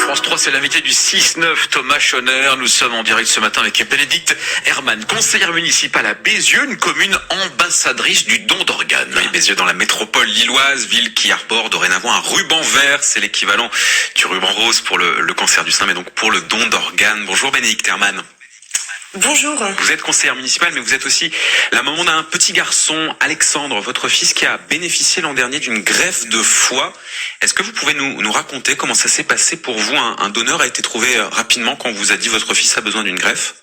France 3, c'est l'invité du 6-9, Thomas Schoner. Nous sommes en direct ce matin avec Bénédicte Herman, conseillère municipale à Bézieux, une commune ambassadrice du don d'organes. Oui, Bézieux dans la métropole lilloise, ville qui arbore dorénavant un ruban vert. C'est l'équivalent du ruban rose pour le cancer du sein, mais donc pour le don d'organes. Bonjour Bénédicte Herman. Bonjour. Vous êtes conseillère municipale, mais vous êtes aussi la maman d'un petit garçon, Alexandre, votre fils, qui a bénéficié l'an dernier d'une greffe de foie. Est-ce que vous pouvez nous raconter comment ça s'est passé pour vous? Un donneur a été trouvé rapidement quand on vous a dit votre fils a besoin d'une greffe?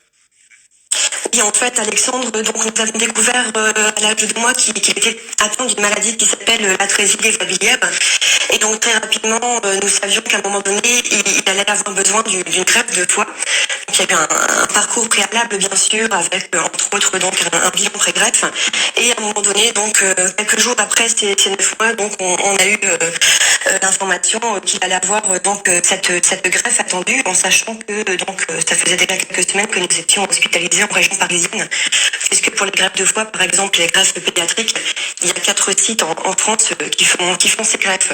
Et en fait, Alexandre, donc nous avons découvert à l'âge de 2 mois qu'il était atteint d'une maladie qui s'appelle l'atrésie biliaire. Et donc très rapidement, nous savions qu'à un moment donné, il allait avoir besoin d'une greffe de foie. Donc il y a eu un parcours préalable, bien sûr, avec entre autres donc un bilan pré-greffe. Et à un moment donné, donc quelques jours après ces 9 mois, donc on a eu l'information qu'il allait avoir donc cette greffe attendue, en sachant que donc ça faisait déjà quelques semaines que nous étions hospitalisés en région parisienne, puisque pour les greffes de foie, par exemple, les greffes pédiatriques, il y a 4 sites en France qui font ces greffes.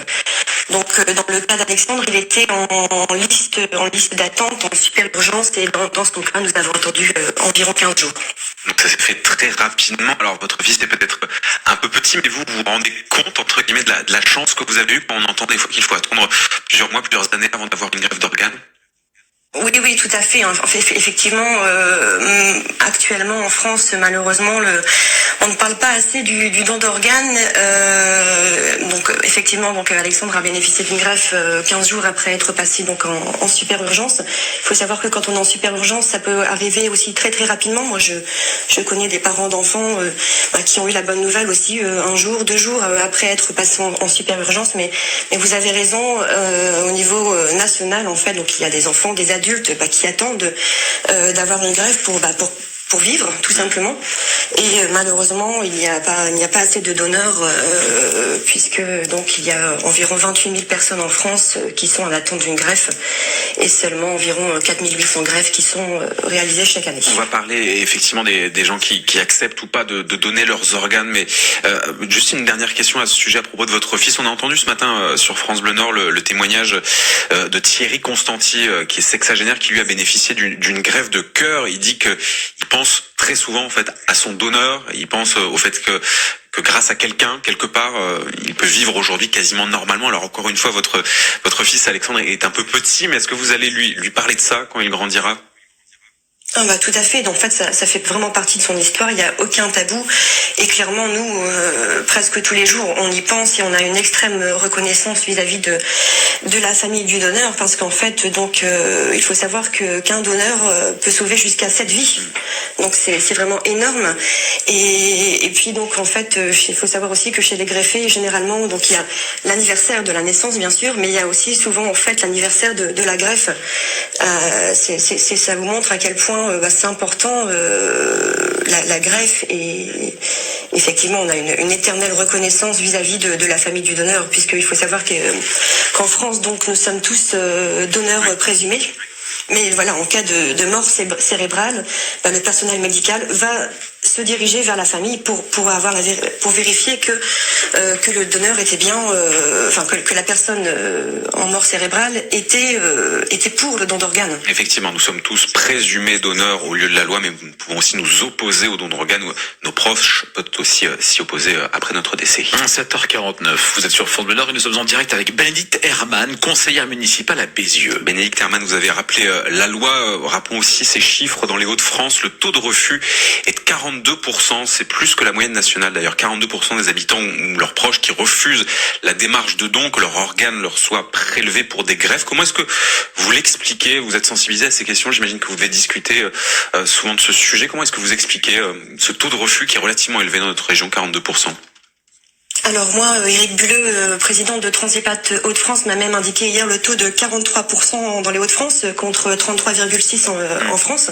Donc dans le cas d'Alexandre, il était en liste d'attente, en super urgence, et dans ce cas, nous avons attendu environ 15 jours. Donc ça s'est fait très rapidement. Alors votre fils est peut-être un peu petit, mais vous vous rendez compte, entre guillemets, de la chance que vous avez eue quand on entend des fois qu'il faut attendre plusieurs mois, plusieurs années avant d'avoir une greffe d'organes? Oui, tout à fait. Effectivement, actuellement en France, malheureusement, on ne parle pas assez du don d'organes. Donc, effectivement, donc Alexandre a bénéficié d'une greffe 15 jours après être passé donc en super urgence. Il faut savoir que quand on est en super urgence, ça peut arriver aussi très rapidement. Moi, je connais des parents d'enfants qui ont eu la bonne nouvelle aussi 1 jour, 2 jours après être passés en super urgence. Mais vous avez raison, au niveau national, en fait, donc il y a des enfants, des adultes qui attendent d'avoir une greffe pour vivre, tout simplement. Et malheureusement, il n'y a pas assez de donneurs, puisque donc il y a environ 28 000 personnes en France qui sont en attente d'une greffe, et seulement environ 4 800 greffes qui sont réalisées chaque année. On va parler effectivement des gens qui acceptent ou pas de donner leurs organes, mais juste une dernière question à ce sujet à propos de votre fils. On a entendu ce matin sur France Bleu Nord le témoignage de Thierry Constanti, qui est sexagénaire, qui lui a bénéficié d'une greffe de cœur. Il dit qu'il pense très souvent en fait à son donneur. Il pense au fait que grâce à quelqu'un, quelque part, il peut vivre aujourd'hui quasiment normalement. Alors encore une fois, votre fils Alexandre est un peu petit, mais est-ce que vous allez lui parler de ça quand il grandira? Tout à fait. Donc, en fait, ça fait vraiment partie de son histoire. Il n'y a aucun tabou. Et clairement, nous, presque tous les jours, on y pense et on a une extrême reconnaissance vis-à-vis de la famille du donneur, parce qu'en fait, donc, il faut savoir qu'un donneur peut sauver jusqu'à 7 vies. Donc, c'est vraiment énorme. Et puis, donc, en fait, il faut savoir aussi que chez les greffés, généralement, donc, il y a l'anniversaire de la naissance, bien sûr, mais il y a aussi souvent, en fait, l'anniversaire de la greffe. Ça vous montre à quel point c'est important la greffe, et effectivement on a une éternelle reconnaissance vis-à-vis de la famille du donneur, puisqu'il faut savoir qu'en France donc nous sommes tous donneurs présumés. Mais voilà, en cas de mort cérébrale, le personnel médical va se diriger vers la famille pour vérifier que le donneur était bien, que la personne en mort cérébrale était pour le don d'organes. Effectivement, nous sommes tous présumés donneurs au lieu de la loi, mais nous pouvons aussi nous opposer au don d'organes. Nos proches peuvent aussi s'y opposer après notre décès. 7h49, vous êtes sur France Bleu Nord et nous sommes en direct avec Bénédicte Herman, conseillère municipale à Bézieux. Bénédicte Herman, vous avez rappelé la loi. Rappelons aussi ces chiffres dans les Hauts-de-France. Le taux de refus est de 42%, c'est plus que la moyenne nationale d'ailleurs. 42% des habitants ou leurs proches qui refusent la démarche de don, que leur organe leur soit prélevé pour des greffes. Comment est-ce que vous l'expliquez? Vous êtes sensibilisé à ces questions, j'imagine que vous devez discuter souvent de ce sujet. Comment est-ce que vous expliquez ce taux de refus qui est relativement élevé dans notre région, 42%? Alors moi, Éric Buleux, président de Transépat Hauts-de-France, m'a même indiqué hier le taux de 43% dans les Hauts-de-France contre 33,6% en France.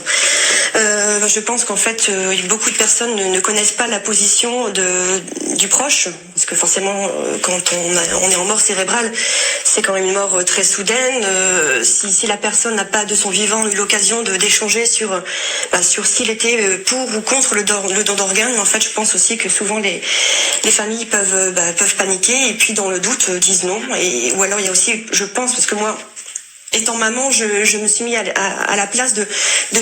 Je pense qu'en fait, beaucoup de personnes ne connaissent pas la position du proche, parce que forcément, quand on est en mort cérébrale, c'est quand même une mort très soudaine. Si la personne n'a pas de son vivant eu l'occasion d'échanger sur s'il était pour ou contre le don d'organes, en fait, je pense aussi que souvent les familles peuvent paniquer et puis dans le doute disent non. Ou alors il y a aussi, je pense, parce que moi étant maman, je me suis mis à la place de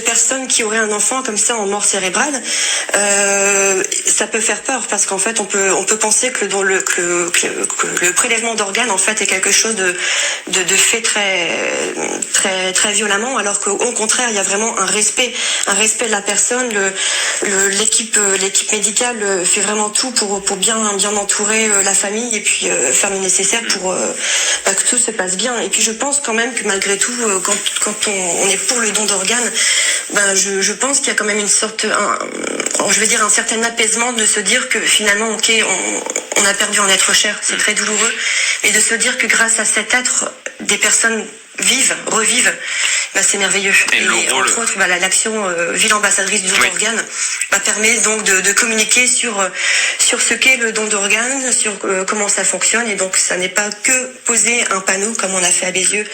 personnes qui auraient un enfant comme ça en mort cérébrale. Ça peut faire peur parce qu'en fait, on peut penser que le prélèvement d'organes en fait est quelque chose de fait très très violemment, alors qu'au contraire, il y a vraiment un respect de la personne. L'équipe médicale fait vraiment tout pour bien entourer la famille et puis faire le nécessaire pour que tout se passe bien. Et puis je pense quand même que malgré tout, quand on est pour le don d'organes, je pense qu'il y a quand même une sorte, un certain apaisement de se dire que finalement, ok, on a perdu un être cher, c'est très douloureux, et de se dire que grâce à cet être, des personnes revivent, c'est merveilleux. Et entre autres, l'action Ville ambassadrice du don d'organes permet donc de communiquer sur ce qu'est le don d'organes, sur comment ça fonctionne, et donc ça n'est pas que poser un panneau comme on a fait à Bézieux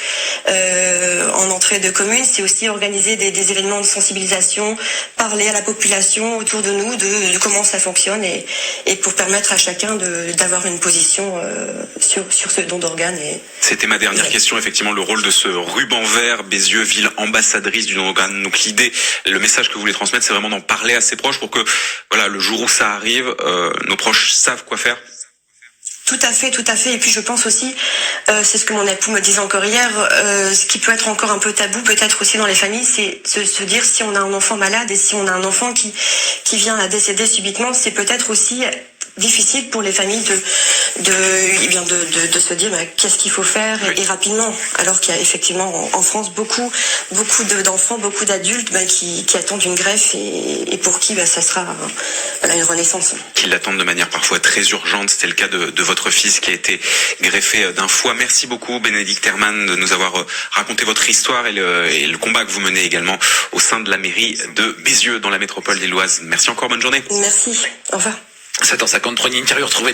en entrée de commune, c'est aussi organiser des événements de sensibilisation, parler à la population autour de nous de comment ça fonctionne et pour permettre à chacun d'avoir une position sur ce don d'organes. C'était ma dernière question, effectivement, le rôle de ce ruban vert, Bézieux, ville ambassadrice du don d'organes. Donc l'idée, le message que vous voulez transmettre, c'est vraiment d'en parler à ses proches pour que, le jour où ça arrive, nos proches savent quoi faire. Tout à fait. Et puis je pense aussi, c'est ce que mon époux me disait encore hier, ce qui peut être encore un peu tabou peut-être aussi dans les familles, c'est se dire si on a un enfant malade et si on a un enfant qui vient à décéder subitement, c'est peut-être aussi difficile pour les familles de se dire qu'est-ce qu'il faut faire et rapidement, alors qu'il y a effectivement en France beaucoup d'enfants, beaucoup d'adultes qui attendent une greffe et pour qui ça sera une renaissance. Qui l'attendent de manière parfois très urgente. C'était le cas de votre fils qui a été greffé d'un foie. Merci beaucoup Bénédicte Herman de nous avoir raconté votre histoire et le combat que vous menez également au sein de la mairie de Bézieux dans la métropole lilloise. Merci encore, bonne journée. Merci, au revoir. 7h53, une interview retrouvée